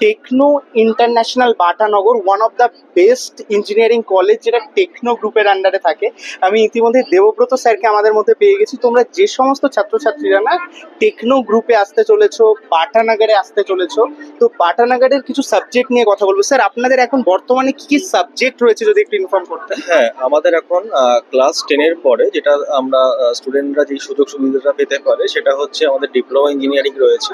Techno International Batanagar one of the best engineering college, যেটা Techno গ্রুপের আন্ডারে থাকে। আমি ইতিমধ্যে দেবব্রত স্যারকে আমাদের মধ্যে পেয়ে গেছি। তোমরা যে সমস্ত ছাত্রছাত্রীরা না টেকনো গ্রুপে আসতে চলেছো, বাটানগরে আসতে চলেছো, তো বাটানগরের কিছু সাবজেক্ট নিয়ে কথা বলবো। স্যার, আপনাদের এখন বর্তমানে কি কি সাবজেক্ট রয়েছে যদি একটু ইনফর্ম করতেন। হ্যাঁ, আমাদের এখন ক্লাস 10-এর পরে যেটা আমরা স্টুডেন্টরা যেই সুযোগ সুবিধাটা পেতে পারে সেটা হচ্ছে আমাদের ডিপ্লোমা ইঞ্জিনিয়ারিং রয়েছে।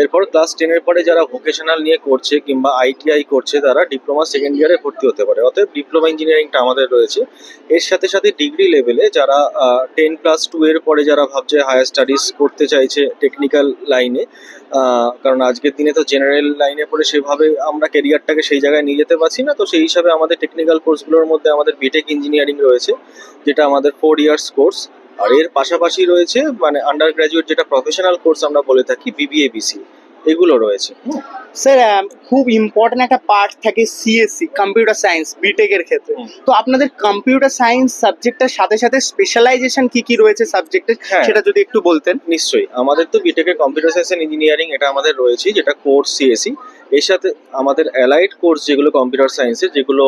এরপর ক্লাস 10-এর পরে যারা ভোকেশনাল নিয়ে করছে কিংবা আইটিআই করছে তারা ডিপ্লোমা সেকেন্ড ইয়ারে ভর্তি হতে পারে। অতএব ডিপ্লোমা ইঞ্জিনিয়ারিংটা আমাদের রয়েছে। এর সাথে সাথে ডিগ্রি লেভেলে যারা 10+2 এর পরে যারা ভাবছে হায়ার স্টাডিজ করতে চাইছে টেকনিক্যাল লাইনে, কারণ আজকের দিনে তো জেনারেল লাইনে পড়ে সেভাবে আমরা কেরিয়ারটাকে সেই জায়গায় নিয়ে যেতে পারছি না, তো সেই হিসাবে আমাদের টেকনিক্যাল কোর্সগুলোর মধ্যে আমাদের বিটেক ইঞ্জিনিয়ারিং রয়েছে, যেটা আমাদের 4 ইয়ার্স কোর্স। আর এর পাশাপাশি রয়েছে মানে আন্ডার গ্র্যাজুয়েট যেটা প্রফেশনাল কোর্স আমরা বলে থাকি, বিবিএ বিসি, এগুলো রয়েছে। স্যার, খুব ইম্পর্টেন্ট একটা পার্ট থাকে সিএসসি, কম্পিউটার সায়েন্স, বিটেকের ক্ষেত্রে। তো আপনাদের কম্পিউটার সায়েন্স সাবজেক্টের সাথে সাথে স্পেশালাইজেশন কি কি রয়েছে সাবজেক্টের, হ্যাঁ, সেটা যদি একটু বলতেন। নিশ্চয়ই। আমাদের তো বিটেকে কম্পিউটার সায়েন্স এন্ড ইঞ্জিনিয়ারিং এটা আমাদের রয়েছে, যেটা কোর্স সিএসি। এর সাথে আমাদের অ্যালাইড কোর্স যেগুলো কম্পিউটার সায়েন্সের, যেগুলো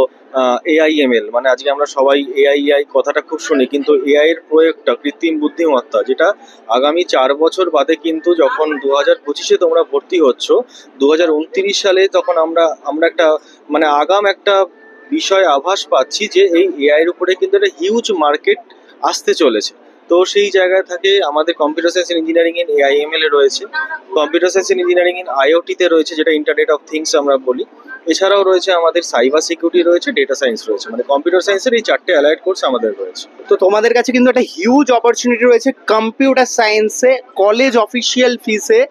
এআইএমএল, মানে আজকে আমরা সবাই এআই কথাটা খুব শুনি, কিন্তু এআই এর প্রয়োগটা কৃত্রিম বুদ্ধিমত্তা, যেটা আগামী 4 বছর বাদে কিন্তু যখন 2025-এ তোমরা ভর্তি হচ্ছ, 2029 সালে তখন আমরা একটা মানে আগাম একটা বিষয় আভাস পাচ্ছি যে এই এআই এর উপরে কিন্তু একটা হিউজ মার্কেট আসতে চলেছে। তো সেই জায়গায় থাকে আমাদের computer science engineering in AIML এ রয়েছে, computer science engineering in IoT তে রয়েছে, যেটা ইন্টারনেট অফ থিংস আমরা বলি। এছাড়াও রয়েছে আমাদের সাইবার সিকিউরিটি রয়েছে, ডেটা সায়েন্স রয়েছে, মানে কম্পিউটার সায়েন্সের এই 4টে অ্যালাইড কোর্স আমাদের রয়েছে। তো তোমাদের কাছে কিন্তু একটা হিউজ অপরচুনিটি রয়েছে কম্পিউটার সায়েন্সে, কলেজ অফিসিয়াল ফিসে,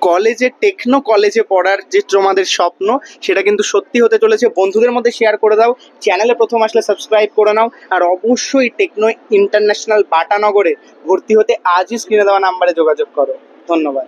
কলেজে টেকনো কলেজে পড়ার যে তোমাদের স্বপ্ন, সেটা কিন্তু সত্যি হতে চলেছে। বন্ধুদের মধ্যে শেয়ার করে দাও, চ্যানেলে প্রথম আসলে সাবস্ক্রাইব করে নাও, আর অবশ্যই টেকনো ইন্টারন্যাশনাল বাটানগরে ভর্তি হতে আজই স্ক্রিনে দেওয়া নাম্বারে যোগাযোগ করো। ধন্যবাদ।